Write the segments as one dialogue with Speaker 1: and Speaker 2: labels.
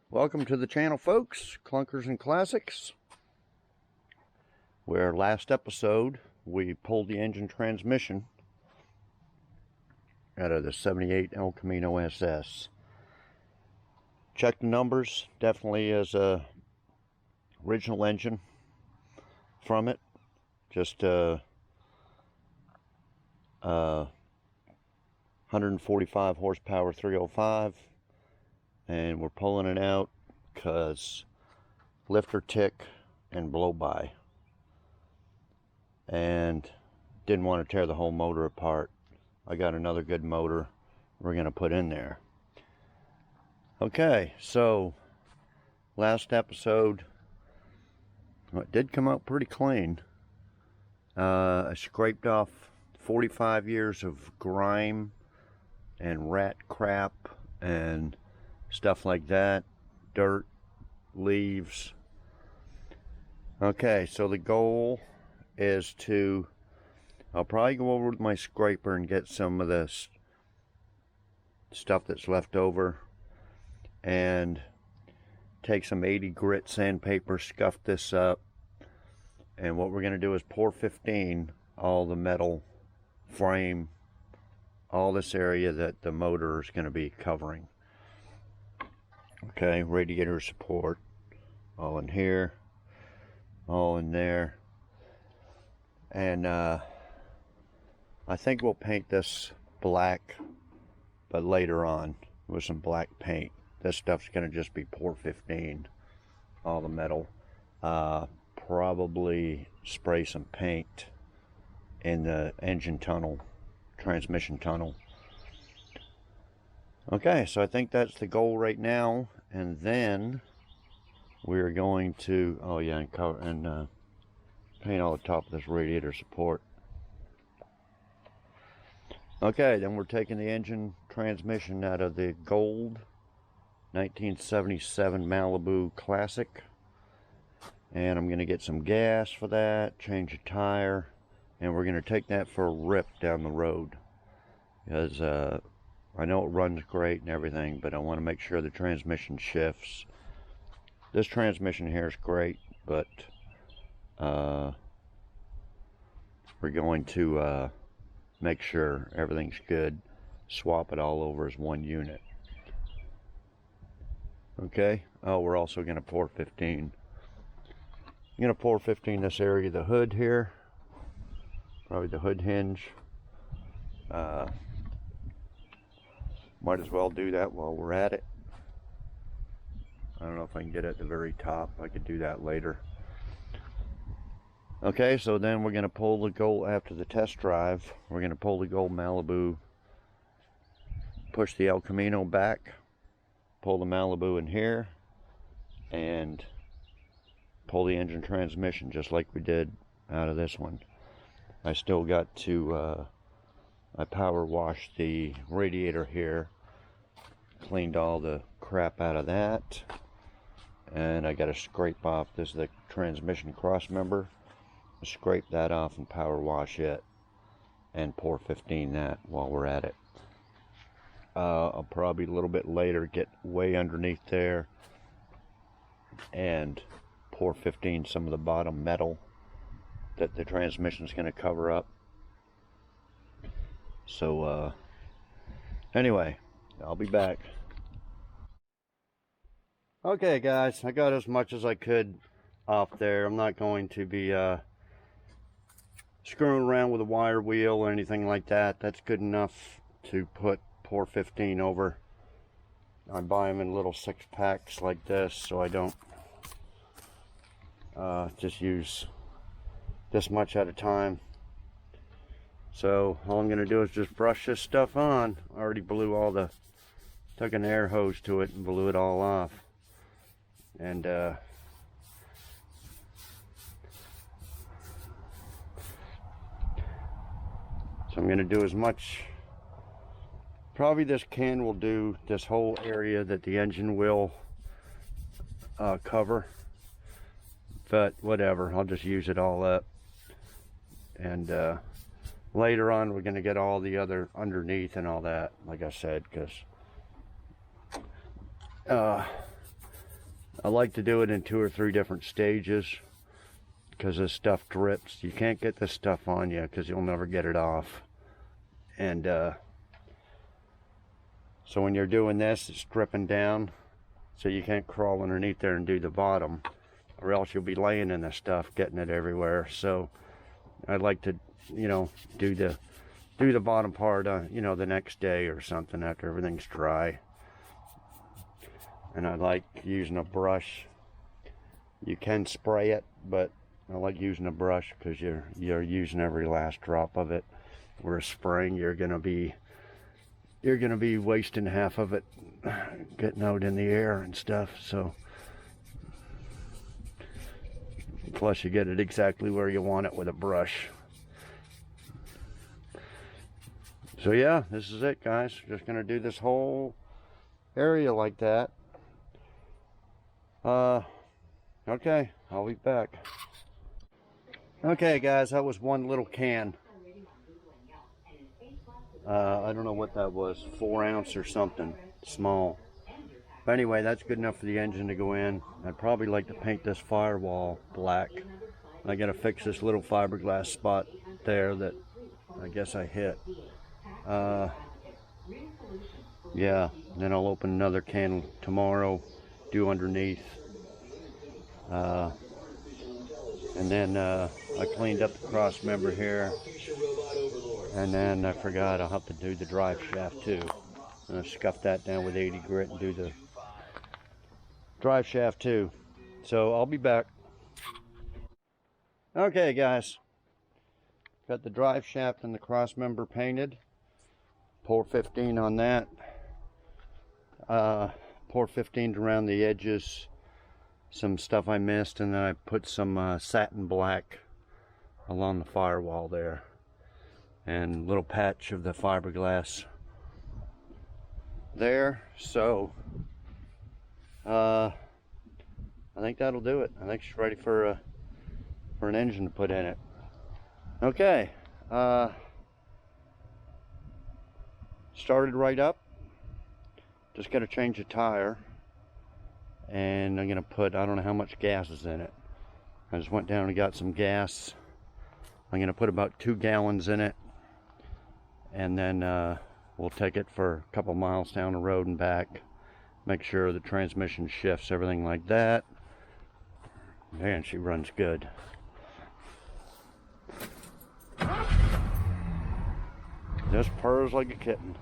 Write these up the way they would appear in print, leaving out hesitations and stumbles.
Speaker 1: Welcome to the channel, folks. Clunkers and Classics. Where last episode we pulled the engine transmission out of the 78 El Camino SS. Check the numbers. Definitely is a original engine from it. Just 145 horsepower 305. And we're pulling it out because lifter tick and blow by, and didn't want to tear the whole motor apart. I got another good motor we're going to put in there. Okay, so last episode, it did come out pretty clean. I scraped off 45 years of grime and rat crap and stuff like that, dirt, leaves. Okay, so the goal is to, I'll probably go over with my scraper and get some of this stuff that's left over and take some 80 grit sandpaper, scuff this up, and what we're going to do is pour 15 all the metal frame, all this area that the motor is going to be covering. Okay, radiator support, all in here, all in there, and I think we'll paint this black, but later on with some black paint. This stuff's going to just be pour 15, all the metal. Probably spray some paint in the engine tunnel, transmission tunnel. Okay, so I think that's the goal right now, and then we're going to, oh yeah, and cover and paint all the top of this radiator support. Okay, then we're taking the engine transmission out of the gold 1977 Malibu Classic, and I'm going to get some gas for that, change a tire, and we're going to take that for a rip down the road, because I know it runs great and everything, but I want to make sure the transmission shifts. This transmission here is great, but we're going to make sure everything's good. Swap it all over as one unit. Okay. Oh, we're also going to pour 15. I'm going to pour 15 this area of the hood here. Probably the hood hinge. Might as well do that while we're at it. I don't know if I can get at the very top. I could do that later. Okay, so then we're going to pull the gold after the test drive. We're going to pull the gold Malibu, push the El Camino back, pull the Malibu in here, and pull the engine transmission just like we did out of this one. I still got to I power washed the radiator here, cleaned all the crap out of that, and I got to scrape off, this is the transmission cross member, scrape that off and power wash it, and pour 15 that while we're at it. I'll probably a little bit later get way underneath there and pour 15 some of the bottom metal that the transmission is going to cover up. So anyway, I'll be back. Okay guys, I got as much as I could off there. I'm not going to be screwing around with a wire wheel or anything like that. That's good enough to pour 15 over. I buy them in little 6-packs like this, so I don't just use this much at a time. So all I'm going to do is just brush this stuff on. I already blew all the, took an air hose to it and blew it all off. And so I'm going to do as much, probably this can will do this whole area that the engine will cover. But whatever, I'll just use it all up. And later on we're going to get all the other underneath and all that, like I said, because I like to do it in 2 or 3 different stages because this stuff drips. You can't get this stuff on you because you'll never get it off. And so when you're doing this, it's dripping down, so you can't crawl underneath there and do the bottom, or else you'll be laying in the stuff, getting it everywhere. So I'd like to, you know, do the bottom part, you know, the next day or something after everything's dry. And I like using a brush. You can spray it, but I like using a brush because you're using every last drop of it. Where spraying, you're gonna be wasting half of it, getting out in the air and stuff. So plus you get it exactly where you want it with a brush. So yeah, this is it, guys. Just gonna do this whole area like that. Okay, I'll be back. Okay, guys, that was one little can. I don't know what that was, 4 ounce or something, small. But anyway, that's good enough for the engine to go in. I'd probably like to paint this firewall black. I gotta fix this little fiberglass spot there that I guess I hit. Yeah, then I'll open another can tomorrow, do underneath. And then I cleaned up the cross member here. And then I forgot I'll have to do the drive shaft too. I'm gonna scuff that down with 80 grit and do the drive shaft too. So I'll be back. Okay, guys. Got the drive shaft and the cross member painted. Pour 15 on that. Pour 15 around the edges. Some stuff I missed, and then I put some satin black along the firewall there. And a little patch of the fiberglass there. So I think that'll do it. I think she's ready for an engine to put in it. Okay, started right up. Just got to change the tire, and I'm gonna put, I don't know how much gas is in it. I just went down and got some gas. I'm gonna put about 2 gallons in it. And then we'll take it for a couple miles down the road and back. Make sure the transmission shifts, everything like that. Man, she runs good. Just purrs like a kitten.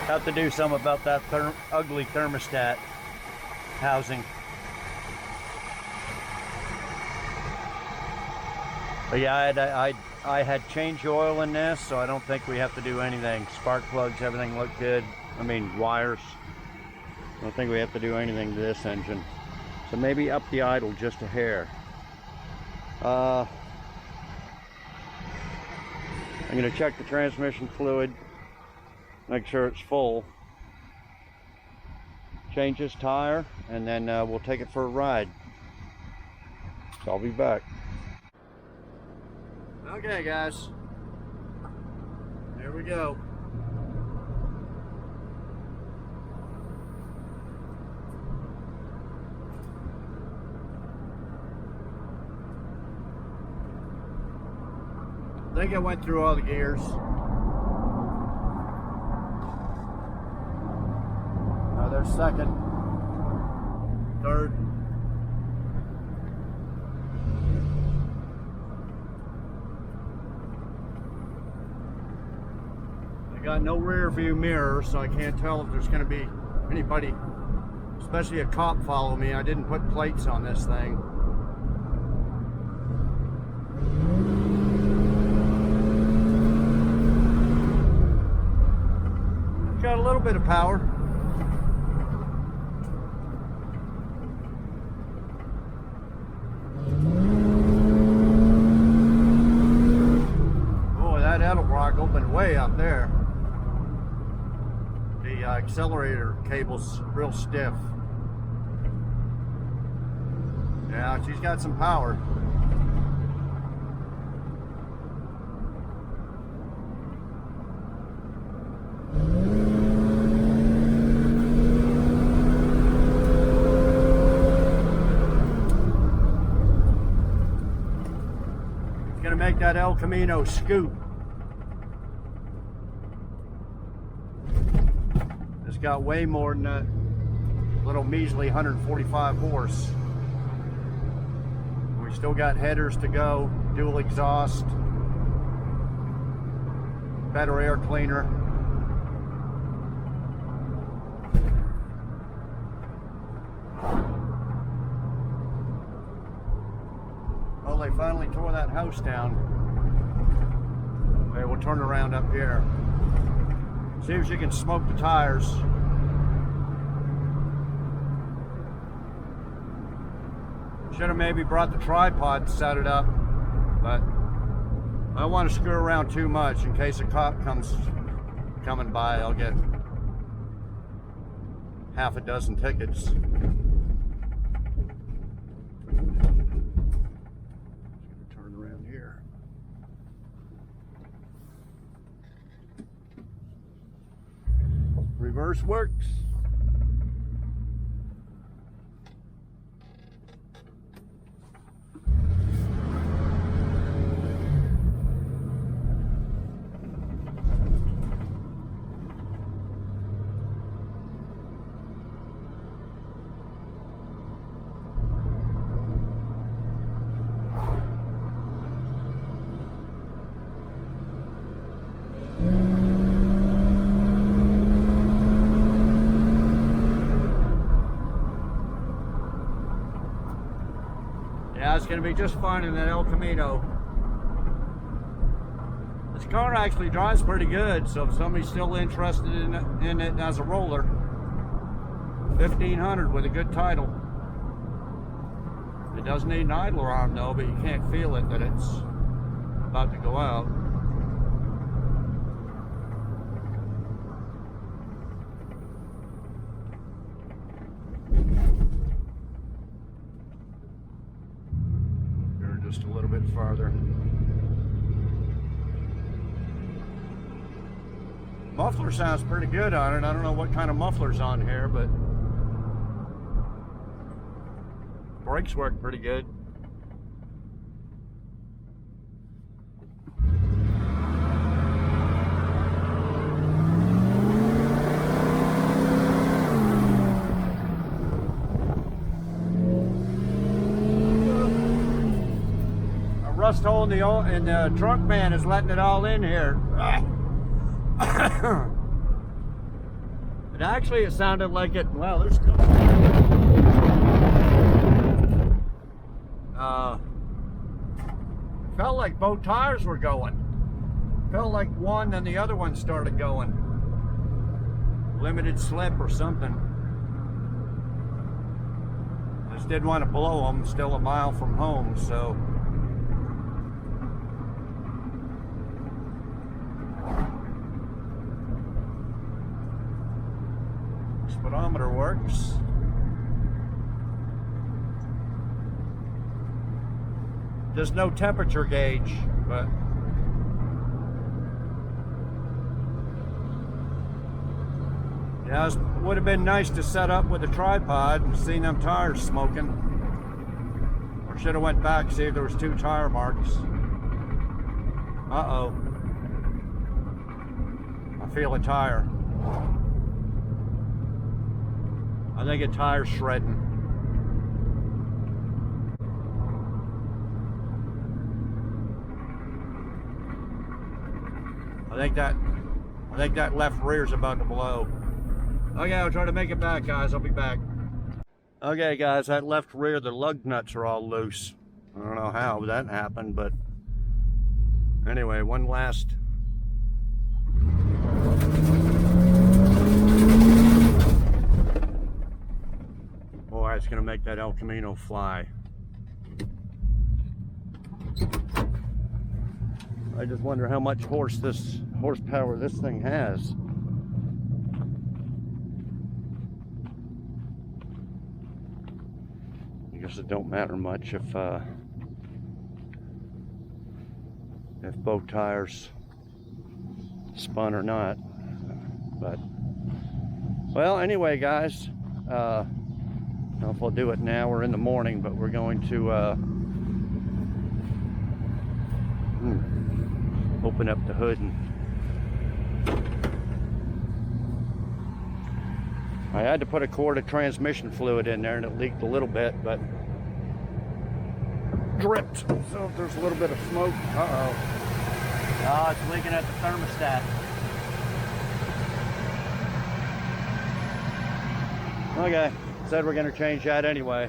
Speaker 1: Have to do something about that ugly thermostat housing. But yeah, I had change oil in this, so I don't think we have to do anything. Spark plugs, everything looked good. I mean, wires. I don't think we have to do anything to this engine. So maybe up the idle just a hair. I'm gonna check the transmission fluid, make sure it's full. Change this tire, and then we'll take it for a ride. So I'll be back. Okay, guys, there we go. I think I went through all the gears. Now there's second, third. I got no rear view mirror, so I can't tell if there's going to be anybody, especially a cop, follow me. I didn't put plates on this thing. Got a little bit of power. Oh, that Edelbrock opened way up there. The accelerator cable's real stiff. Yeah, she's got some power. It's gonna make that El Camino scoot. It's got way more than that little measly 145 horse. We still got headers to go, dual exhaust, better air cleaner. Well, they finally tore that house down. Okay, we'll turn around up here. See if you can smoke the tires. Should have maybe brought the tripod and set it up, but I don't want to screw around too much in case a cop comes coming by. I'll get half a dozen tickets. Turn around here. Reverse works. Yeah, it's going to be just fun in that El Camino. This car actually drives pretty good, so if somebody's still interested in it as a roller, 1500 with a good title. It does need an idler arm though, but you can't feel it that it's about to go out. Just a little bit farther. Muffler sounds pretty good on it. I don't know what kind of muffler's on here, but brakes work pretty good. Rust hole in the trunk man is letting it all in here. But actually it sounded like it, well, there's still felt like both tires were going. Felt like one and the other one started going. Limited slip or something. Just didn't want to blow them, still a mile from home, so speedometer works. There's no temperature gauge, but yeah, it would have been nice to set up with a tripod and seen them tires smoking. Or should have went back, see if there was 2 tire marks. Uh-oh. I feel a tire. I think a tire's shredding. I think that left rear's about to blow. Okay, I'll try to make it back, guys. I'll be back. Okay, guys, that left rear, the lug nuts are all loose. I don't know how that happened, but anyway, one last. Boy, it's gonna make that El Camino fly. I just wonder how much horsepower this thing has. I guess it don't matter much if both tires spun or not. But, well, anyway, guys, I don't know if we'll do it now or in the morning, but we're going to open up the hood. And I had to put a quart of transmission fluid in there, and it leaked a little bit, but dripped. So if there's a little bit of smoke, oh, it's leaking at the thermostat. Okay, said we're gonna change that anyway.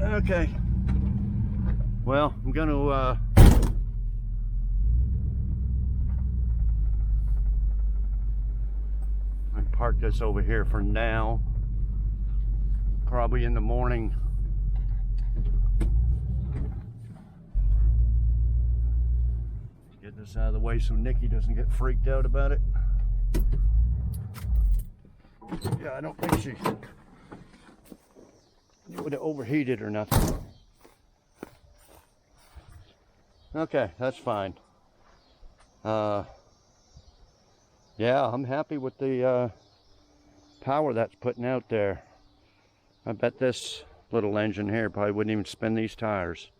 Speaker 1: Okay. Well, I'm gonna park this over here for now. Probably in the morning. Get this out of the way so Nikki doesn't get freaked out about it. Yeah, I don't think she would have overheated or nothing. Okay, that's fine. Yeah, I'm happy with the power that's putting out there. I bet this little engine here probably wouldn't even spin these tires.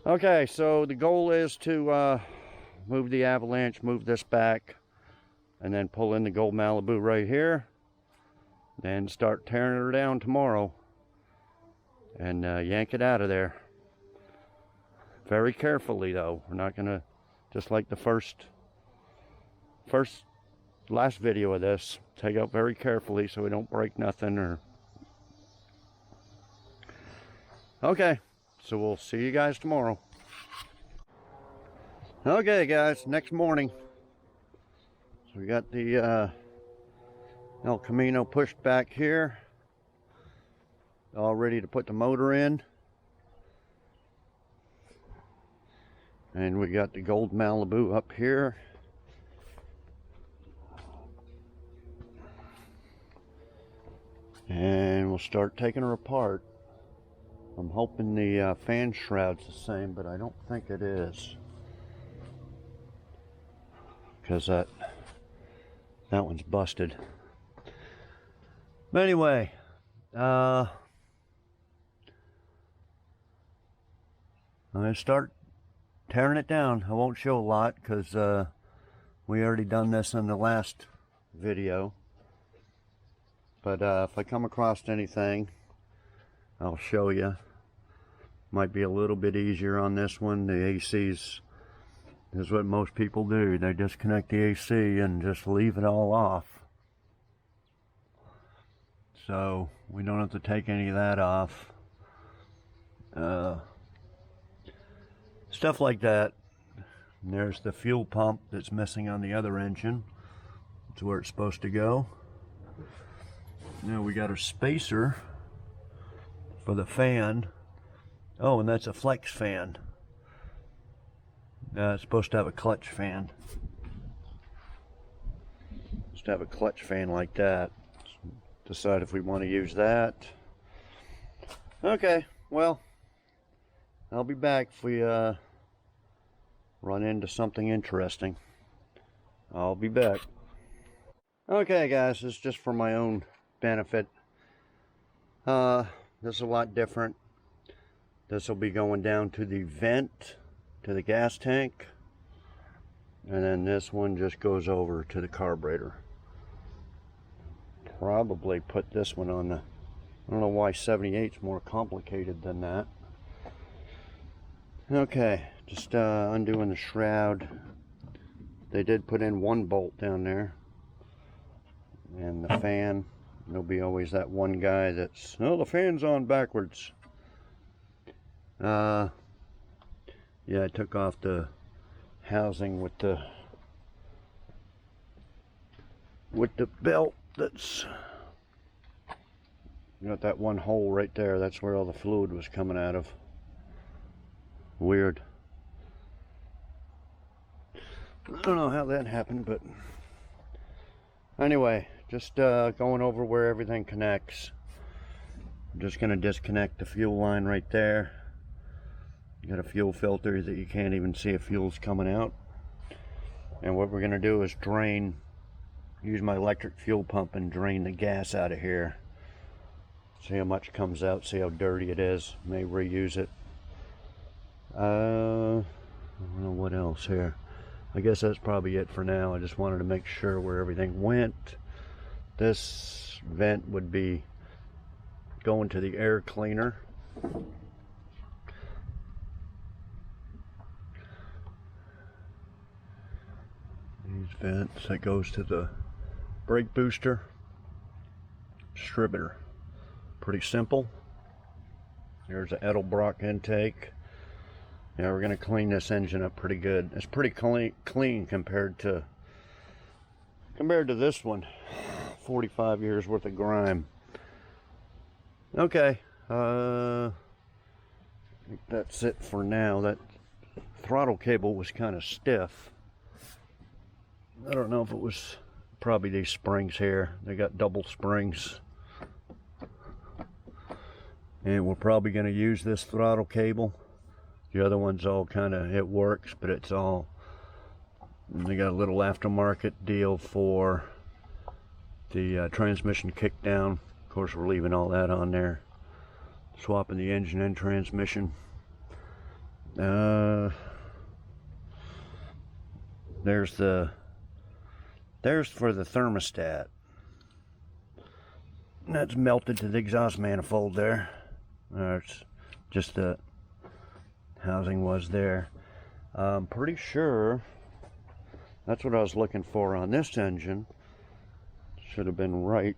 Speaker 1: Okay, so the goal is to move the Avalanche, move this back, and then pull in the gold Malibu right here, and start tearing her down tomorrow, and yank it out of there. Very carefully though. We're not gonna, just like the last video of this, take out very carefully so we don't break nothing or. Okay, so we'll see you guys tomorrow. Okay guys, next morning. So we got the El Camino pushed back here, all ready to put the motor in. And we got the gold Malibu up here. And we'll start taking her apart. I'm hoping the fan shroud's the same, but I don't think it is. Because that one's busted. But anyway, I'm going to start tearing it down. I won't show a lot because we already done this in the last video. But if I come across anything, I'll show you. Might be a little bit easier on this one. The AC's is what most people do. They disconnect the AC and just leave it all off. So we don't have to take any of that off. Stuff like that. And there's the fuel pump that's missing on the other engine. It's where it's supposed to go. Now we got our spacer for the fan. Oh, and that's a flex fan. It's supposed to have a clutch fan. Supposed to have a clutch fan like that. Decide if we want to use that. Okay, well, I'll be back if we run into something interesting. I'll be back. Okay guys, this is just for my own benefit. This is a lot different. This will be going down to the vent, to the gas tank, and then this one just goes over to the carburetor. Probably put this one on the, I don't know why 78's more complicated than that. Okay, just undoing the shroud. They did put in one bolt down there, and the fan, there'll be always that one guy that's, oh, the fan's on backwards. Yeah, I took off the housing with the belt that's got that one hole right there. That's where all the fluid was coming out of. Weird. I don't know how that happened, but anyway, just going over where everything connects. I'm just going to disconnect the fuel line right there. Got a fuel filter that you can't even see if fuel's coming out. And what we're going to do is use my electric fuel pump and drain the gas out of here. See how much comes out, see how dirty it is. May reuse it. I don't know what else here. I guess that's probably it for now. I just wanted to make sure where everything went. This vent would be going to the air cleaner. These vents, that goes to the brake booster distributor. Pretty simple. There's an Edelbrock intake. Yeah, we're going to clean this engine up pretty good. It's pretty clean compared to this one. 45 years worth of grime. Okay, I think that's it for now. That throttle cable was kind of stiff. I don't know if it was probably these springs here. They got double springs. And we're probably going to use this throttle cable. The other one's all kind of, it works, but it's all, they got a little aftermarket deal for the transmission kickdown. Of course, we're leaving all that on there. Swapping the engine and transmission. There's for the thermostat. That's melted to the exhaust manifold there. It's just the housing was there. I'm pretty sure that's what I was looking for on this engine. Should have been right.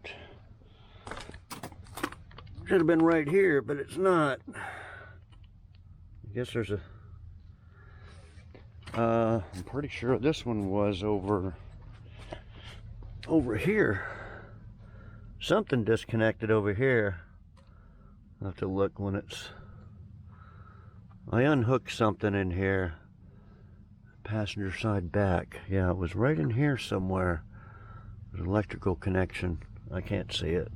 Speaker 1: Should have been right here, but it's not. I guess there's a I'm pretty sure this one was over here. Something disconnected over here. I'll have to look when it's, I unhooked something in here. Passenger side back. Yeah, it was right in here somewhere. There's an electrical connection. I can't see it.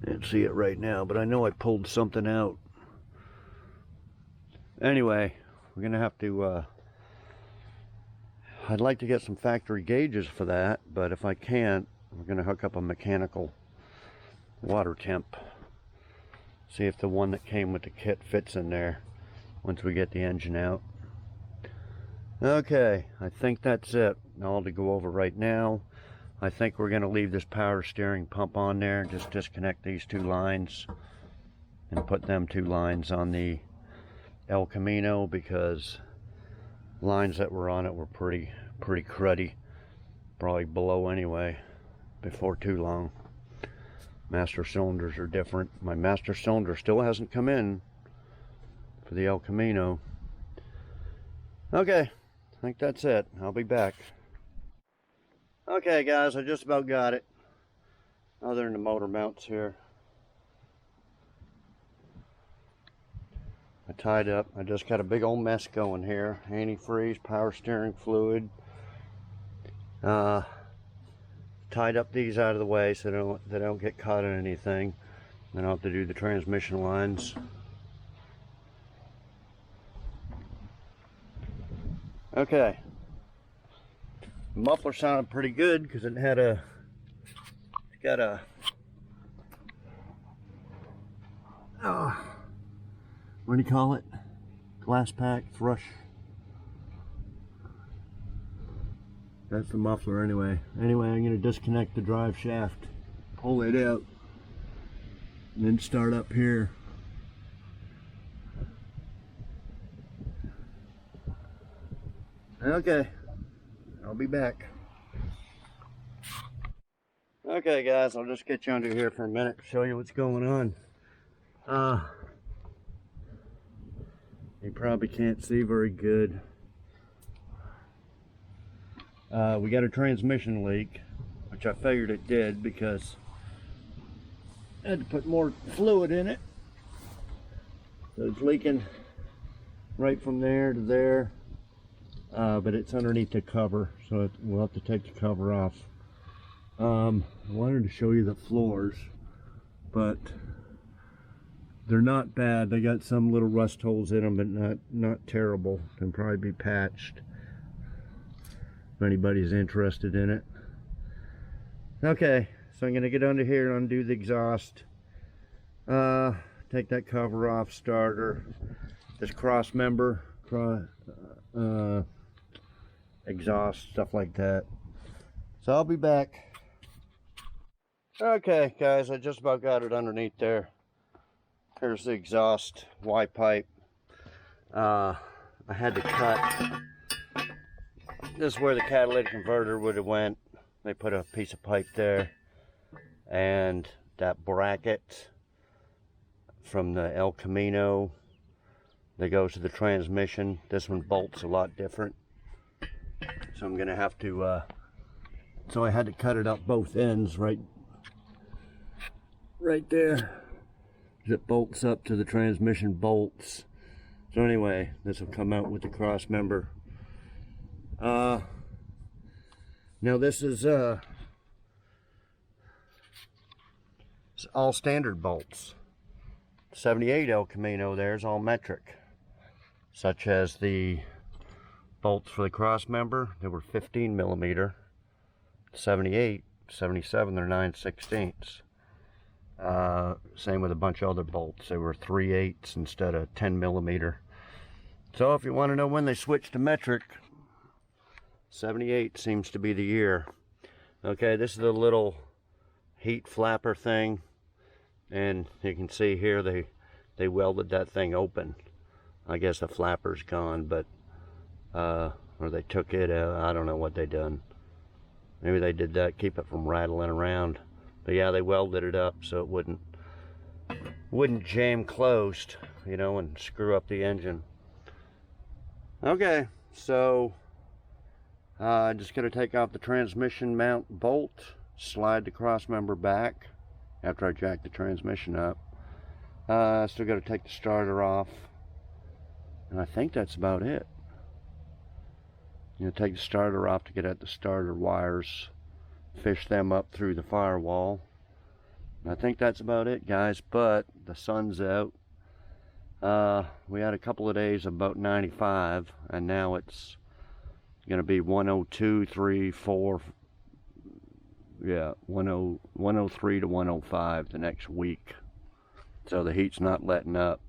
Speaker 1: Can't see it right now, but I know I pulled something out. Anyway, we're gonna have to I'd like to get some factory gauges for that, but if I can't, we're gonna hook up a mechanical water temp. See if the one that came with the kit fits in there once we get the engine out. Okay, I think that's it. All to go over right now. I think we're going to leave this power steering pump on there. Just disconnect these two lines and put them two lines on the El Camino, because lines that were on it were pretty cruddy. Probably blow anyway before too long. Master cylinders are different. My master cylinder still hasn't come in for the El Camino. Okay, I think that's it. I'll be back. Okay guys, I just about got it. Other than the motor mounts here. I tied up. I just got a big old mess going here. Antifreeze, power steering fluid. Tied up these out of the way so they don't get caught in anything. Then I'll have to do the transmission lines. Okay. The muffler sounded pretty good because it had it's got a what do you call it? Glass pack thrush. That's the muffler anyway. Anyway, I'm going to disconnect the drive shaft, pull it out, and then start up here. Okay, I'll be back. Okay guys, I'll just get you under here for a minute to show you what's going on. You probably can't see very good. We got a transmission leak, which I figured it did because I had to put more fluid in it. So it's leaking right from there to there, but it's underneath the cover, so we'll have to take the cover off. I wanted to show you the floors, but They're not bad. They got some little rust holes in them, but not terrible. Can probably be patched if anybody's interested in it. Okay, so I'm gonna get under here and undo the exhaust. Take that cover off, starter, this cross member, exhaust, stuff like that. So I'll be back. Okay, guys, I just about got it underneath there. Here's the exhaust Y pipe. I had to cut. This is where the catalytic converter would have went. They put a piece of pipe there, and that bracket from the El Camino that goes to the transmission. This one bolts a lot different, so I'm gonna have to. So I had to cut it up both ends right there. It bolts up to the transmission bolts. So anyway, this will come out with the cross member. Now this is it's all standard bolts. 78 El Camino there is all metric, such as the bolts for the cross member. They were 15 millimeter. 78, 77, they're 9/16. Same with a bunch of other bolts. They were 3/8 instead of 10 millimeter. So if you want to know when they switched to metric, 78 seems to be the year. Okay, this is the little heat flapper thing, and you can see here they welded that thing open. I guess the flapper's gone, but or they took it out. I don't know what they done. Maybe they did that, keep it from rattling around. But yeah, they welded it up so it wouldn't jam closed, you know, and screw up the engine. Okay, so I'm just gonna take off the transmission mount bolt, slide the cross member back after I jack the transmission up. Still gotta take the starter off, and I think that's about it. You know, take the starter off to get at the starter wires, fish them up through the firewall. I think that's about it, guys, but the sun's out. We had a couple of days of about 95, and now it's gonna be 102, 3, 4, yeah, 103 to 105 the next week. So the heat's not letting up.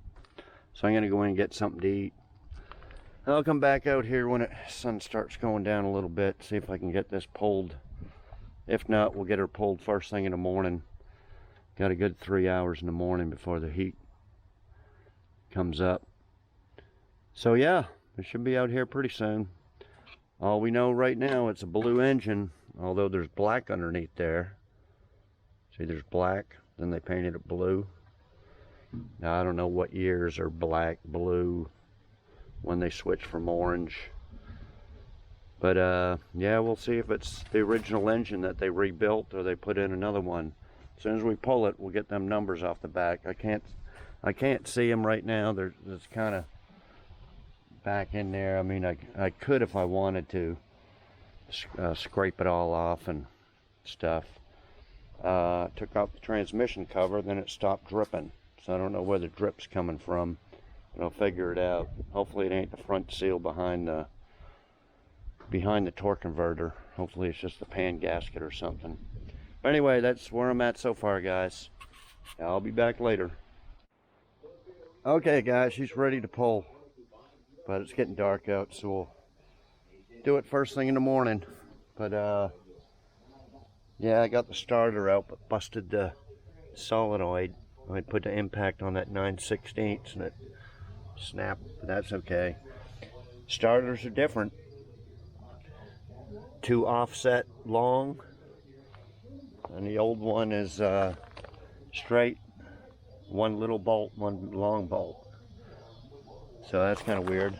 Speaker 1: So I'm gonna go in and get something to eat. I'll come back out here when the sun starts going down a little bit, see if I can get this pulled. If not, we'll get her pulled first thing in the morning. Got a good 3 hours in the morning before the heat comes up. So yeah, we should be out here pretty soon. All we know right now, it's a blue engine, although there's black underneath there. See, there's black, then they painted it blue. Now I don't know what years are black, blue, when they switch from orange. But yeah, we'll see if it's the original engine that they rebuilt or they put in another one. As soon as we pull it, we'll get them numbers off the back. I can't see them right now. There's kind of back in there. I mean, I could if I wanted to scrape it all off and stuff. Took out the transmission cover, then it stopped dripping. So I don't know where the drip's coming from. I'll figure it out. Hopefully it ain't the front seal behind the torque converter. Hopefully it's just the pan gasket or something. But anyway, that's where I'm at so far, guys. I'll be back later. Okay, guys, she's ready to pull, but it's getting dark out, so we'll do it first thing in the morning. But yeah, I got the starter out, but busted the solenoid. I put the impact on that 9/16 and it snapped, but that's okay. Starters are different. 2 offset long, and the old one is straight, 1 little bolt, 1 long bolt. So that's kind of weird.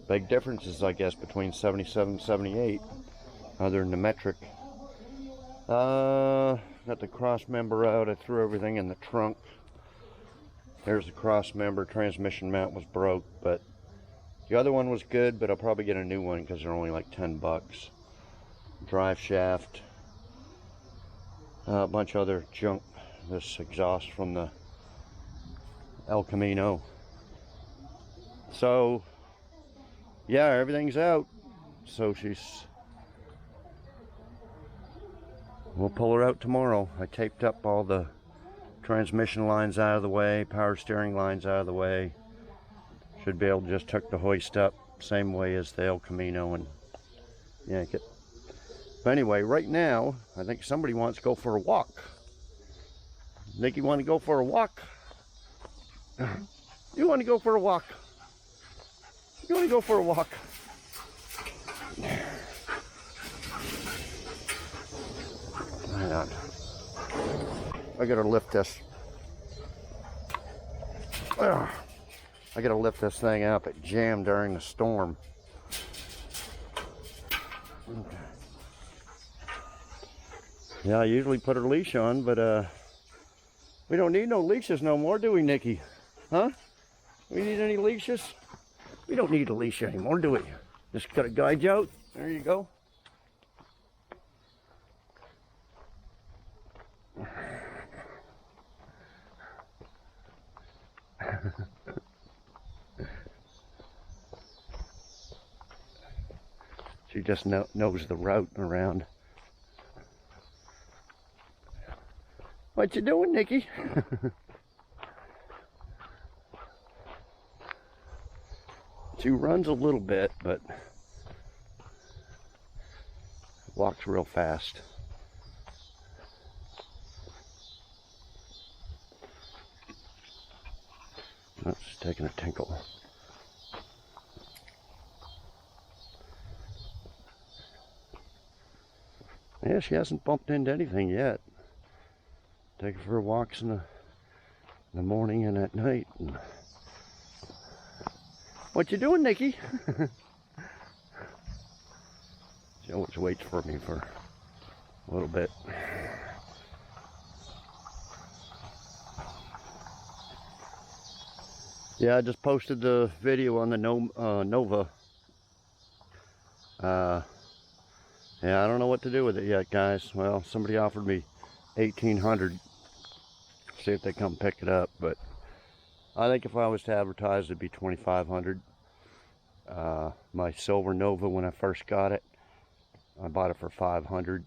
Speaker 1: Big differences, I guess, between 77 and 78, other than the metric. Got the cross member out. I threw everything in the trunk. There's the cross member. Transmission mount was broke, but the other one was good, but I'll probably get a new one because they're only like 10 bucks. Drive shaft, a bunch of other junk. This exhaust from the El Camino. So yeah, everything's out. So we'll pull her out tomorrow. I taped up all the transmission lines out of the way, power steering lines out of the way. Should be able to just hook the hoist up same way as the El Camino and yank it. But anyway, right now, I think somebody wants to go for a walk. Nikki, want to go for a walk? You want to go for a walk? You want to go for a walk? Hang on. I gotta lift this. I gotta lift this thing up. It jammed during the storm. Okay. Yeah, I usually put her leash on, but we don't need no leashes no more, do we, Nikki? Huh? We need any leashes? We don't need a leash anymore, do we? Just gotta guide you out. There you go. She just knows the route around. What you doing, Nikki? She runs a little bit, but walks real fast. Oh, she's taking a tinkle. Yeah, she hasn't bumped into anything yet. Take her for walks in the morning and at night. And what you doing, Nikki? She always waits for me for a little bit. Yeah, I just posted the video on the Nova. Yeah, I don't know what to do with it yet, guys. Well, somebody offered me $1,800. See if they come pick it up, but I think if I was to advertise, it'd be $2,500. My silver Nova, when I first got it, I bought it for $500.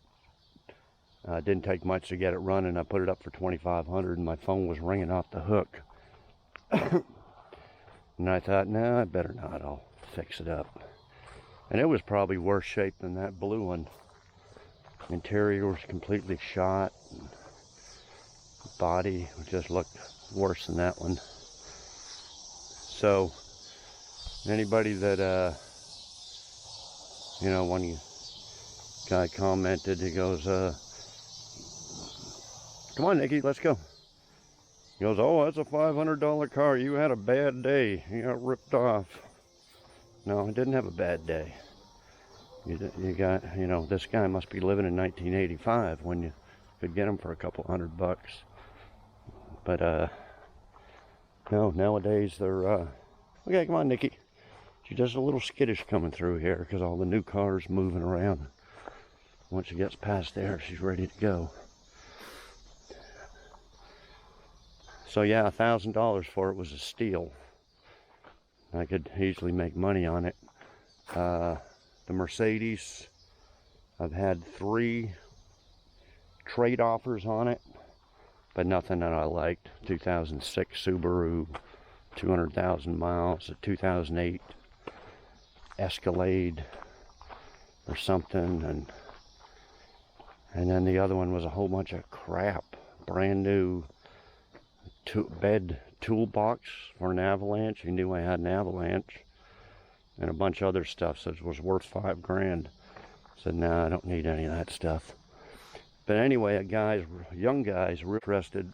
Speaker 1: It didn't take much to get it running. I put it up for $2,500, and my phone was ringing off the hook. And I thought, no, I better not. I'll fix it up. And it was probably worse shape than that blue one. Interior was completely shot. Body just looked worse than that one. So anybody that you know, one guy commented, he goes, come on, Nikki, let's go. He goes, oh, that's a $500 car. You had a bad day. You got ripped off. No, I didn't have a bad day. You got, you know, this guy must be living in 1985 when you could get him for a couple $100. But no, nowadays they're okay, come on, Nikki. She's just a little skittish coming through here because all the new cars moving around. Once she gets past there, she's ready to go. So yeah, $1,000 for it was a steal. I could easily make money on it. The Mercedes, I've had 3 trade offers on it, but nothing that I liked. 2006 Subaru, 200,000 miles, a 2008 Escalade or something, and then the other one was a whole bunch of crap. Brand new bed toolbox for an Avalanche. He knew I had an Avalanche, and a bunch of other stuff, so it was worth $5,000. Said, nah, I don't need any of that stuff. But anyway, a young guy's interested,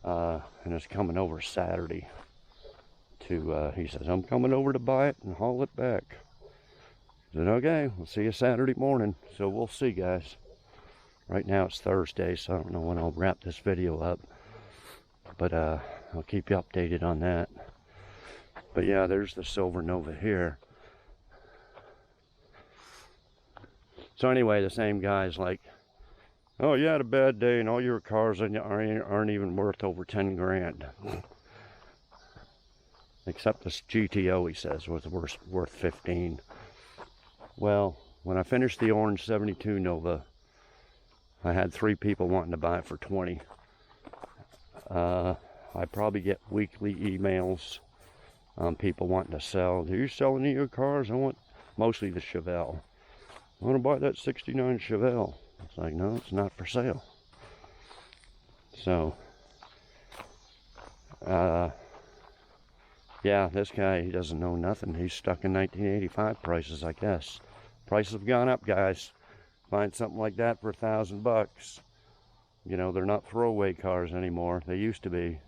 Speaker 1: and is coming over Saturday to, he says, I'm coming over to buy it and haul it back. I said, okay, we'll see you Saturday morning. So we'll see, guys. Right now it's Thursday, so I don't know when I'll wrap this video up. But I'll keep you updated on that. But yeah, there's the silver Nova here. So anyway, the same guy's like, oh, you had a bad day and all your cars aren't even worth over $10,000. except this GTO, he says, was worth 15. Well, when I finished the orange 72 Nova, I had 3 people wanting to buy it for 20. I probably get weekly emails on people wanting to sell. Are you selling any of your cars? I want mostly the Chevelle. I want to buy that 69 Chevelle. It's like, no, it's not for sale. So, yeah, this guy, he doesn't know nothing. He's stuck in 1985 prices, I guess. Prices have gone up, guys. Find something like that for $1,000. You know, they're not throwaway cars anymore. They used to be.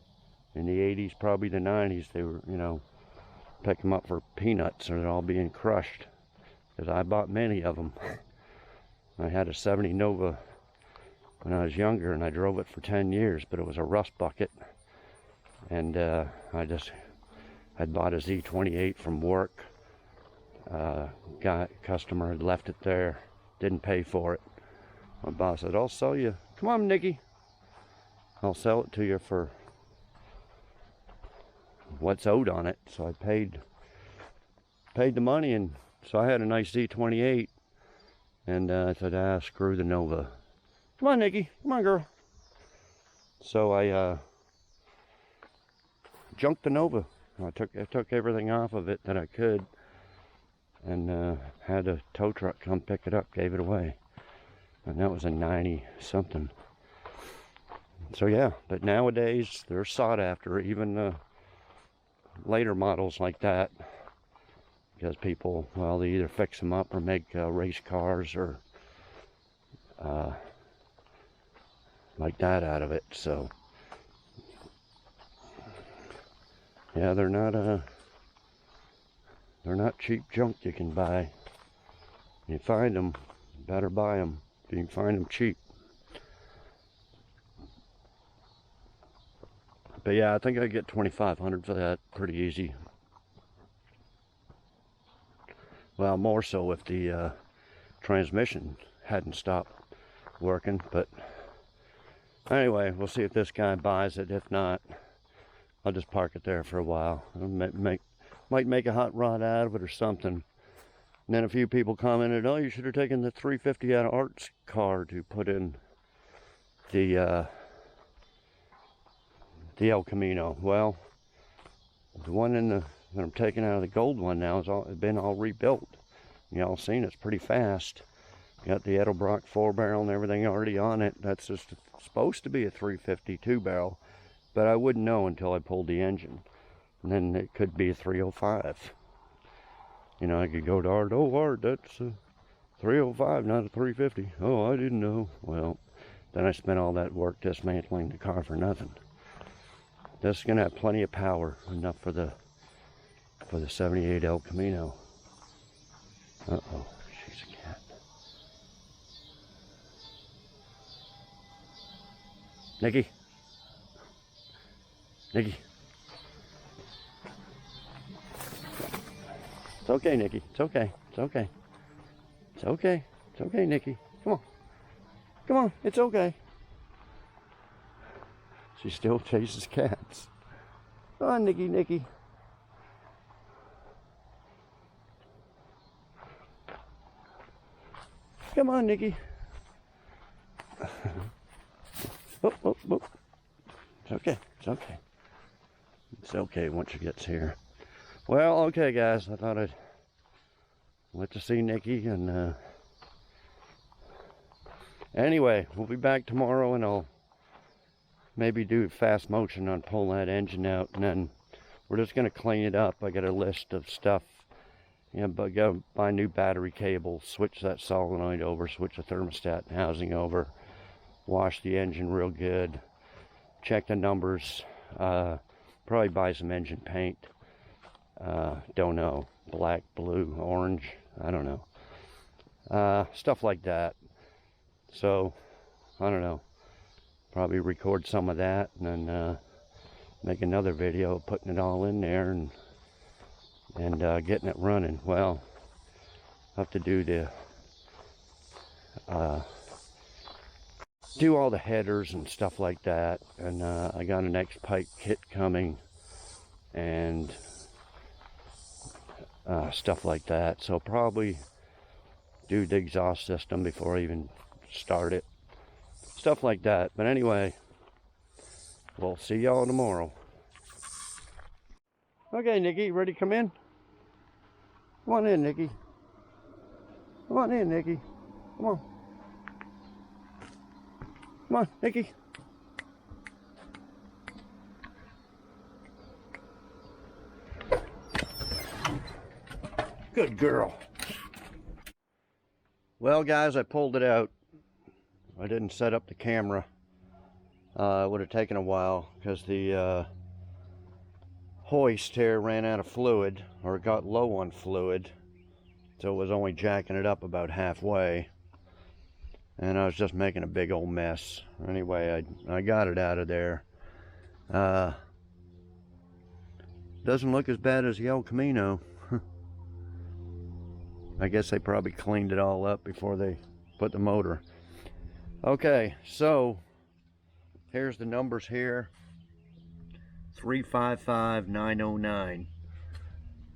Speaker 1: In the 80s, probably the 90s, they were, you know, pick them up for peanuts, or they're all being crushed. Because I bought many of them. I had a 70 Nova when I was younger, and I drove it for 10 years, but it was a rust bucket. And I'd bought a Z28 from work. Customer had left it there, didn't pay for it. My boss said, I'll sell you. Come on, Nicky. I'll sell it to you for what's owed on it. So I paid the money, and so I had a nice Z28, and I said, screw the Nova. Come on, Nicky. Come on, girl. So I junked the Nova. I took everything off of it that I could, and had a tow truck come pick it up, gave it away. And that was a 90 something. So yeah, but nowadays they're sought after, even later models like that, because people, well, they either fix them up or make race cars or like that out of it. So yeah, they're not cheap junk you can buy. You find them, you better buy them if you can find them cheap. But yeah, I think I get $2,500 for that, pretty easy. Well, more so if the transmission hadn't stopped working. But anyway, we'll see if this guy buys it. If not, I'll just park it there for a while. Might make a hot rod out of it or something. And then a few people commented, oh, you should have taken the 350 out of Art's car to put in the El Camino. Well, the one that I'm taking out of the gold one now has been all rebuilt. Y'all seen it's pretty fast. Got the Edelbrock 4-barrel and everything already on it. That's just supposed to be a 350 2-barrel, but I wouldn't know until I pulled the engine. And then it could be a 305. You know, I could go to Art, oh Art, that's a 305, not a 350. Oh, I didn't know. Well, then I spent all that work dismantling the car for nothing. This is gonna have plenty of power, enough for the 78 El Camino. Uh-oh, she's a cat. Nicky. Nicky. It's okay, Nicky. It's okay. It's okay. It's okay. It's okay, Nicky. Come on. Come on. It's okay. She still chases cats. Come on, Nicky, Nicky. Come on, Nicky. Oh, oh, oh. It's okay. It's okay. It's okay once she gets here. Well, okay, guys. I thought I'd let you see Nicky, and anyway, we'll be back tomorrow, and I'll maybe do fast motion on pulling that engine out, and then we're just going to clean it up. I got a list of stuff. You know, but go buy new battery cables, switch that solenoid over, switch the thermostat and housing over, wash the engine real good, check the numbers, probably buy some engine paint. Don't know, black, blue, orange, I don't know. Stuff like that. So, I don't know. Probably record some of that, and then make another video putting it all in there and getting it running. Well, I have to do all the headers and stuff like that, and I got an X-pipe kit coming, and stuff like that. So probably do the exhaust system before I even start it. Stuff like that. But anyway, we'll see y'all tomorrow. Okay, Nikki, ready to come in? Come on in, Nikki. Come on in, Nikki. Come on. Come on, Nikki. Good girl. Well, guys, I pulled it out. I didn't set up the camera. It would have taken a while because the hoist here ran out of fluid, or it got low on fluid, so it was only jacking it up about halfway, and I was just making a big old mess. Anyway, I got it out of there. Doesn't look as bad as the El Camino. I guess they probably cleaned it all up before they put the motor. Okay, so here's the numbers here. 355909.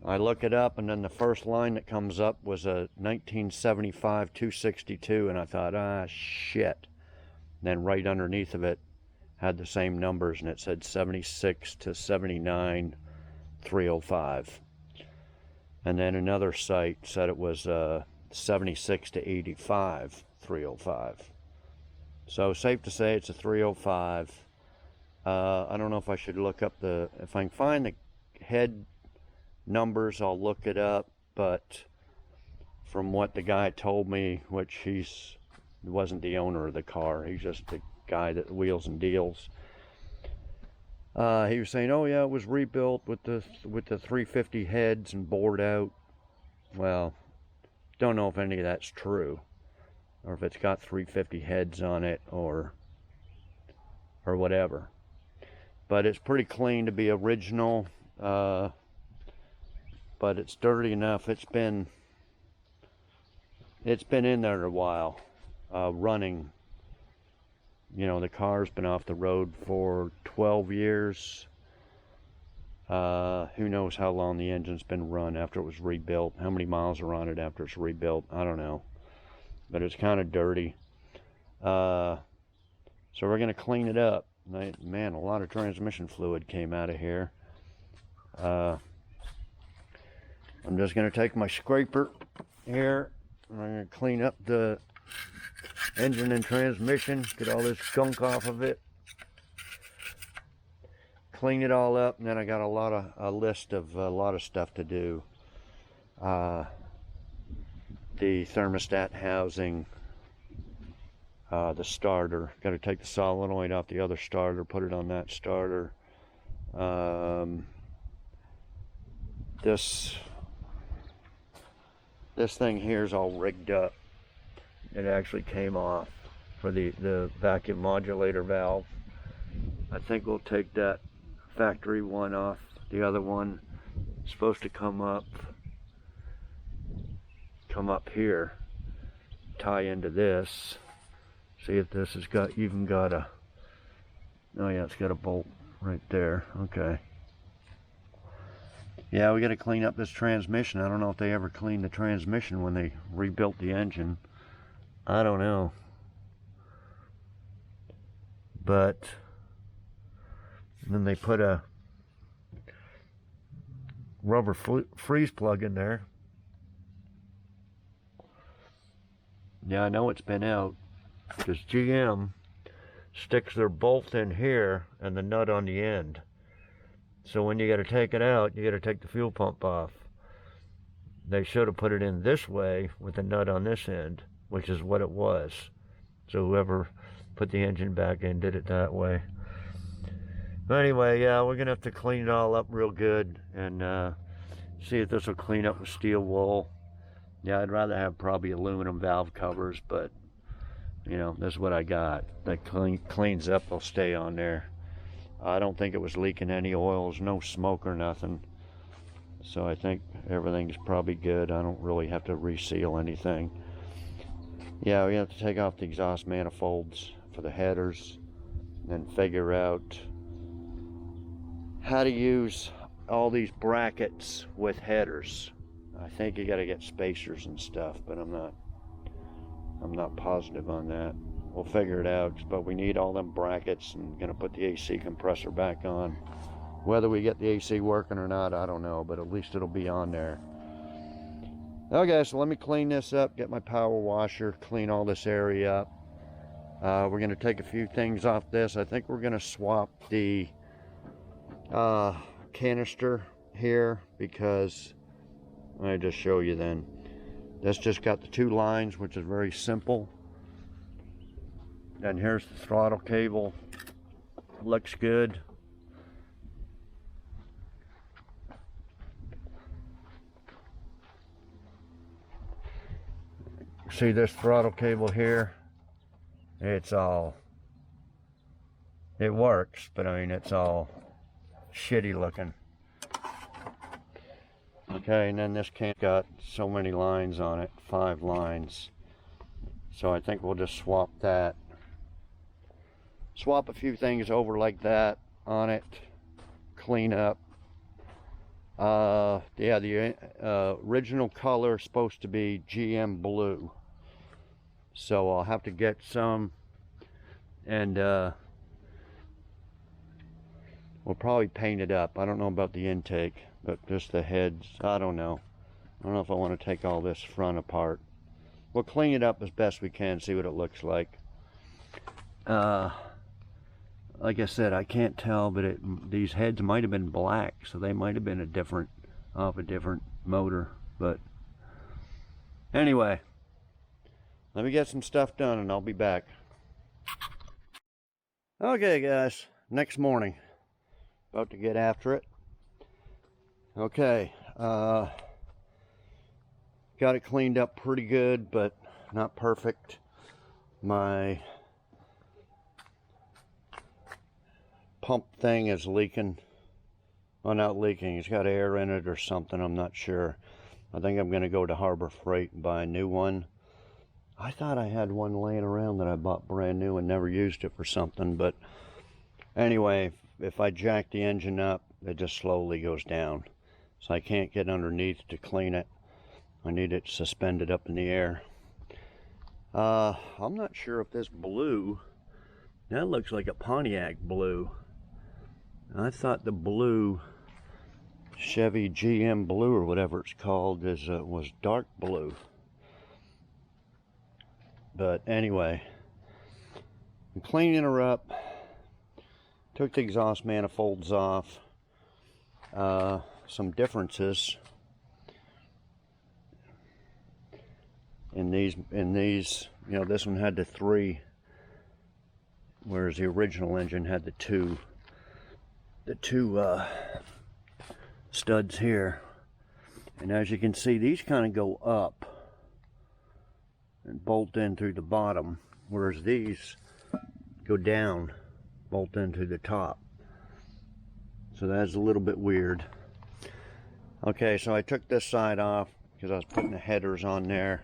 Speaker 1: I look it up, and then the first line that comes up was a 1975 262, and I thought, ah, shit. Then right underneath of it had the same numbers, and it said 76 to 79 305. And then another site said it was 76 to 85 305. So safe to say it's a 305. I don't know if I should look up if I can find the head numbers, I'll look it up, but from what the guy told me, which he wasn't the owner of the car, he's just the guy that wheels and deals, he was saying, oh yeah, it was rebuilt with the 350 heads and bored out. Well, don't know if any of that's true, or if it's got 350 heads on it, or whatever. But it's pretty clean to be original, but it's dirty enough. It's been in there a while, running. You know, the car's been off the road for 12 years. Who knows how long the engine's been run after it was rebuilt, how many miles are on it after it's rebuilt, I don't know. But it's kind of dirty. So we're going to clean it up. Man, a lot of transmission fluid came out of here. I'm just going to take my scraper here, and I'm going to clean up the engine and transmission, get all this gunk off of it, clean it all up, and then I got a list of a lot of stuff to do. The thermostat housing, the starter, got to take the solenoid off the other starter, put it on that starter. This thing here is all rigged up. It actually came off for the vacuum modulator valve. I think we'll take that factory one off. The other one is supposed to come up here, tie into this. See if this has even got a, oh yeah, it's got a bolt right there. Okay. Yeah, we got to clean up this transmission. I don't know if they ever cleaned the transmission when they rebuilt the engine. I don't know. But then they put a rubber freeze plug in there. Yeah, I know it's been out, because GM sticks their bolt in here and the nut on the end. So when you got to take it out, you got to take the fuel pump off. They should have put it in this way with the nut on this end, which is what it was. So whoever put the engine back in did it that way. But anyway, yeah, we're gonna have to clean it all up real good and see if this will clean up with steel wool. Yeah, I'd rather have probably aluminum valve covers, but you know, this is what I got. That cleans up, will stay on there. I don't think it was leaking any oils, no smoke or nothing. So I think everything's probably good. I don't really have to reseal anything. Yeah, we have to take off the exhaust manifolds for the headers and figure out how to use all these brackets with headers. I think you got to get spacers and stuff, but I'm not positive on that. We'll figure it out, but we need all them brackets and gonna put the AC compressor back on. Whether we get the AC working or not, I don't know, but at least it'll be on there. Okay, so let me clean this up, get my power washer, clean all this area up. We're gonna take a few things off this. I think we're gonna swap the canister here, because let me just show you then. This just got the 2 lines, which is very simple. And here's the throttle cable. Looks good. See this throttle cable here? It works, but I mean, it's all shitty looking. Okay, and then this can's got so many lines on it, 5 lines. So I think we'll just swap that. Swap a few things over like that on it. Clean up. Yeah, the original color is supposed to be GM blue. So I'll have to get some, and we'll probably paint it up. I don't know about the intake, but just the heads, I don't know. I don't know if I want to take all this front apart. We'll clean it up as best we can, see what it looks like. Like I said, I can't tell, but these heads might have been black, so they might have been off a different motor. But anyway, let me get some stuff done and I'll be back. Okay guys, next morning, about to get after it. Okay, got it cleaned up pretty good, but not perfect. My pump thing is leaking. Well, not leaking, it's got air in it or something, I'm not sure. I think I'm gonna go to Harbor Freight and buy a new one. I thought I had one laying around that I bought brand new and never used it for something, but anyway, if I jack the engine up, it just slowly goes down. So I can't get underneath to clean it. I need it suspended up in the air. I'm not sure if this blue, that looks like a Pontiac blue. I thought the blue, Chevy GM blue or whatever it's called, was dark blue. But anyway, I'm cleaning her up. Took the exhaust manifolds off. Some differences in these, you know, this one had the 3, whereas the original engine had the two studs here. And as you can see, these kind of go up and bolt in through the bottom, whereas these go down, bolt in through the top. So that's a little bit weird. Okay, so I took this side off because I was putting the headers on there.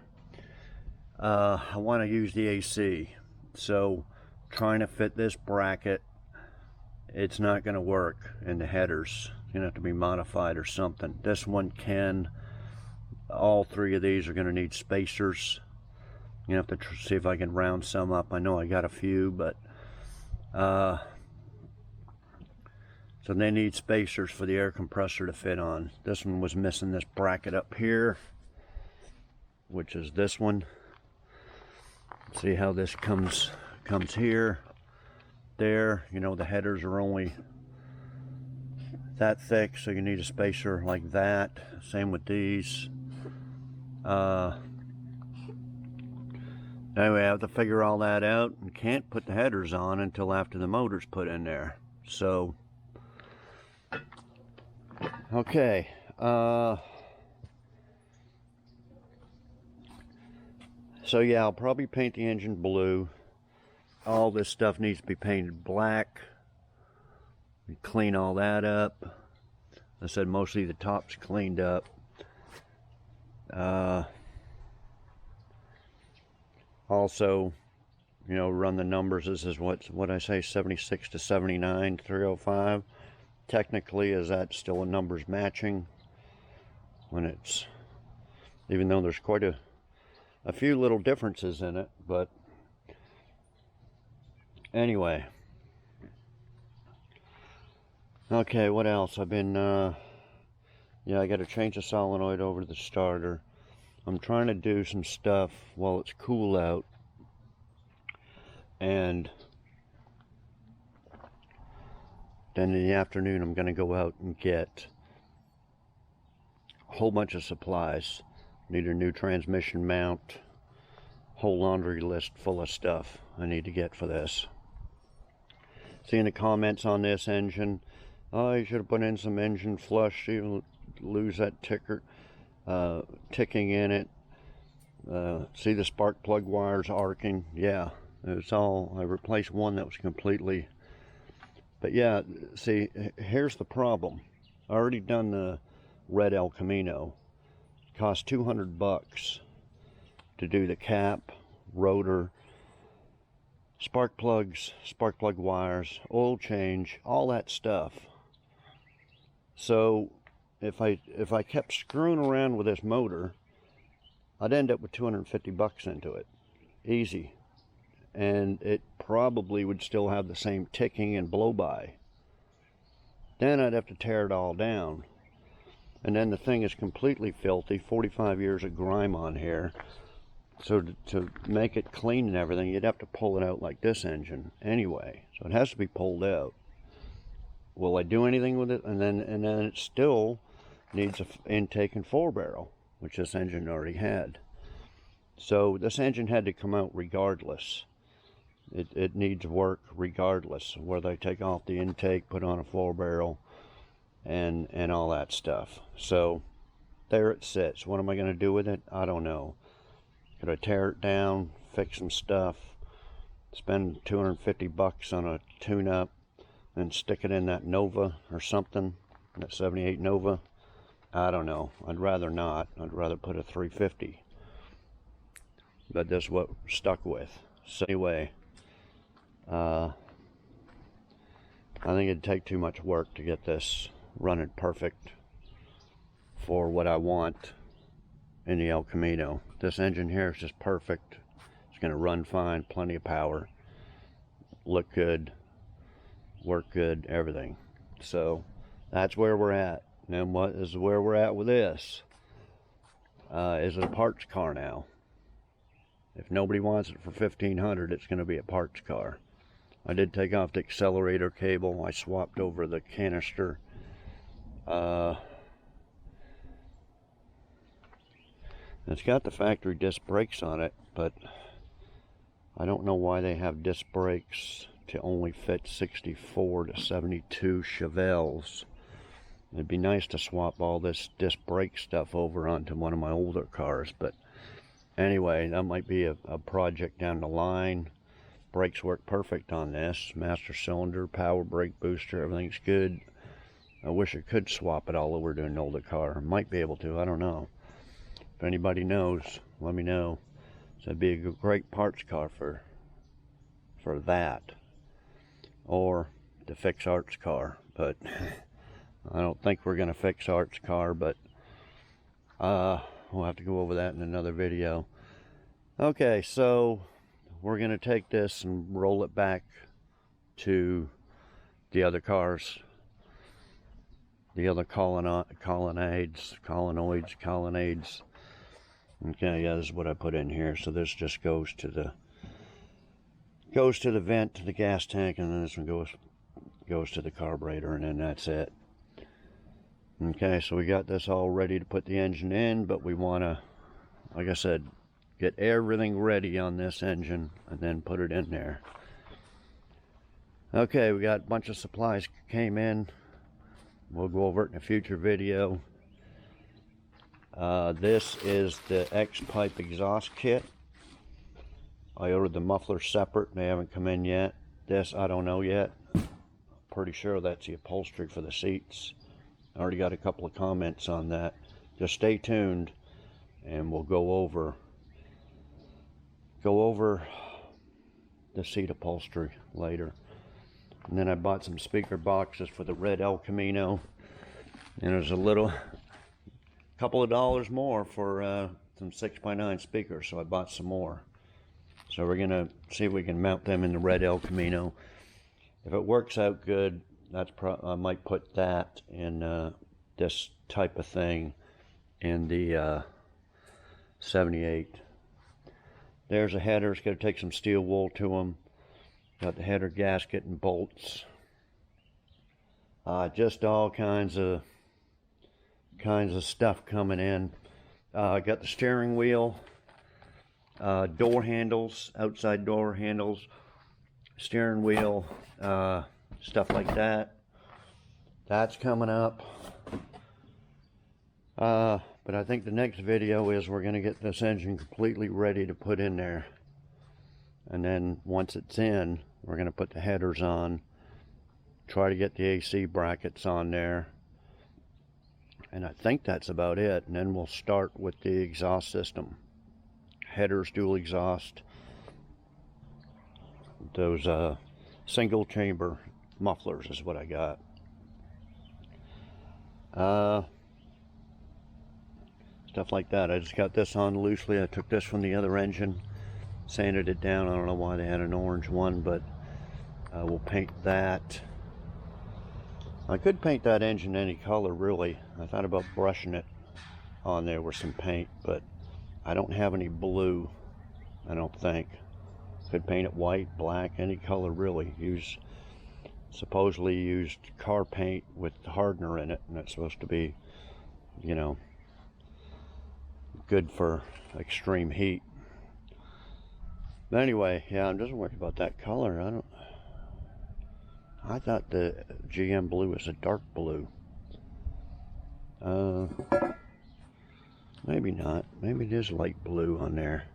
Speaker 1: I want to use the AC, so trying to fit this bracket, it's not going to work in the headers. It's going to have to be modified or something. This one can. All 3 of these are going to need spacers. You have to see if I can round some up. I know I got a few, but so they need spacers for the air compressor to fit on. This one was missing this bracket up here, which is this one. See how this comes here, there. You know, the headers are only that thick, so you need a spacer like that. Same with these. Anyway, I have to figure all that out and can't put the headers on until after the motor's put in there. So, okay. So yeah, I'll probably paint the engine blue. All this stuff needs to be painted black. We clean all that up. I said mostly the top's cleaned up. Also, you know, run the numbers. This is what I say, 76 to 79, 305. Technically, is that still a numbers matching when it's even though there's quite a few little differences in it. But anyway, okay, what else? I've been yeah, I got to change the solenoid over to the starter. I'm trying to do some stuff while it's cool out, and then in the afternoon I'm going to go out and get a whole bunch of supplies. Need a new transmission mount, whole laundry list full of stuff I need to get for this. Seeing the comments on this engine, oh, you should have put in some engine flush, you lose that ticking in it. See the spark plug wires arcing? Yeah, it's all, I replaced one that was completely, but yeah, see, here's the problem. I already done the red El Camino. It cost $200 to do the cap, rotor, spark plugs, spark plug wires, oil change, all that stuff. So if I kept screwing around with this motor, I'd end up with $250 into it, easy, and it probably would still have the same ticking and blow by. Then I'd have to tear it all down, and then the thing is completely filthy, 45 years of grime on here. So to make it clean and everything, you'd have to pull it out like this engine anyway. So it has to be pulled out. Will I do anything with it? And then it still needs an intake and 4-barrel, which this engine already had. So this engine had to come out regardless. It needs work regardless, whether I take off the intake, put on a 4-barrel, and all that stuff. So there it sits. What am I going to do with it? I don't know. Could I tear it down, fix some stuff, spend $250 on a tune-up, and stick it in that Nova or something, that 78 Nova? I don't know. I'd rather not. I'd rather put a 350. But that's what we're stuck with. So anyway, I think it'd take too much work to get this running perfect for what I want in the El Camino. This engine here is just perfect. It's going to run fine, plenty of power, look good, work good, everything. So that's where we're at. And what is where we're at with this? Is it a parts car now? If nobody wants it for $1,500, it's going to be a parts car. I did take off the accelerator cable. I swapped over the canister. It's got the factory disc brakes on it, but I don't know why they have disc brakes to only fit 64 to 72 Chevelles. It'd be nice to swap all this disc brake stuff over onto one of my older cars, but anyway, that might be a project down the line. Brakes work perfect on this. Master cylinder, power brake booster, everything's good. I wish I could swap it all over to an older car. I might be able to, I don't know. If anybody knows, let me know. So it'd be a great parts car for that. Or to fix Art's car, but I don't think we're going to fix Art's car, but we'll have to go over that in another video. Okay, so we're going to take this and roll it back to the other cars, the other colonnades. Okay, yeah, this is what I put in here. So this just goes to the vent, to the gas tank, and then this one goes to the carburetor, and then that's it. Okay, so we got this all ready to put the engine in, but we want to, like I said, get everything ready on this engine and then put it in there. Okay, we got a bunch of supplies came in. We'll go over it in a future video. This is the X-pipe exhaust kit. I ordered the muffler separate. They haven't come in yet. This, I don't know yet. Pretty sure that's the upholstery for the seats. I already got a couple of comments on that. Just stay tuned and we'll go over the seat upholstery later. And then I bought some speaker boxes for the red El Camino. And there's a little couple of dollars more for some 6x9 speakers, so I bought some more. So we're gonna see if we can mount them in the red El Camino. If it works out good, I might put that in this type of thing in the 78. There's a header. It's going to take some steel wool to them. Got the header gasket and bolts. Just all kinds of stuff coming in. I got the steering wheel, door handles, outside door handles, steering wheel, stuff like that. That's coming up. But I think the next video is we're going to get this engine completely ready to put in there. And then once it's in, we're going to put the headers on, try to get the AC brackets on there. And I think that's about it. And then we'll start with the exhaust system. Headers, dual exhaust. Those single chamber mufflers is what I got. Stuff like that. I just got this on loosely. I took this from the other engine, sanded it down. I don't know why they had an orange one, but we'll paint that. I could paint that engine any color, really. I thought about brushing it on there with some paint, but I don't have any blue, I don't think. Could paint it white, black, any color really. Supposedly used car paint with hardener in it, and it's supposed to be, you know, good for extreme heat. But anyway, yeah, I'm just worried about that color. I thought the GM blue was a dark blue. Maybe not. Maybe it is light blue on there.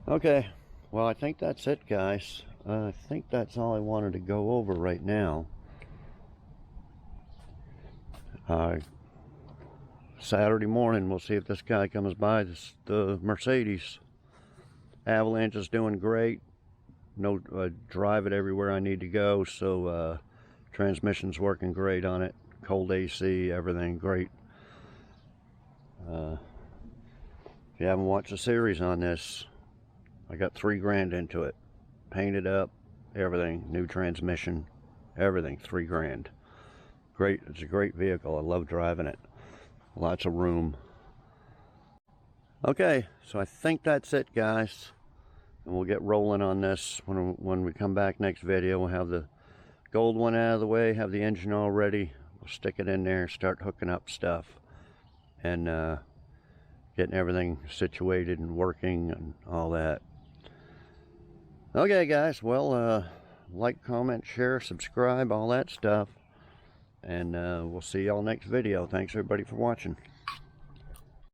Speaker 1: Okay, well, I think that's it, guys. I think that's all I wanted to go over right now. Saturday morning, we'll see if this guy comes by. The Mercedes Avalanche is doing great. No, drive it everywhere I need to go, so transmission's working great on it. Cold AC, everything great. If you haven't watched the series on this, I got $3 grand into it. Painted up, everything, new transmission, everything, $3 grand. Great, it's a great vehicle. I love driving it. Lots of room. Okay, so I think that's it, guys. And we'll get rolling on this when we come back next video. We'll have the gold one out of the way, have the engine all ready. We'll stick it in there, start hooking up stuff, and getting everything situated and working and all that. Okay, guys, well, like, comment, share, subscribe, all that stuff. And we'll see y'all next video. Thanks, everybody, for watching.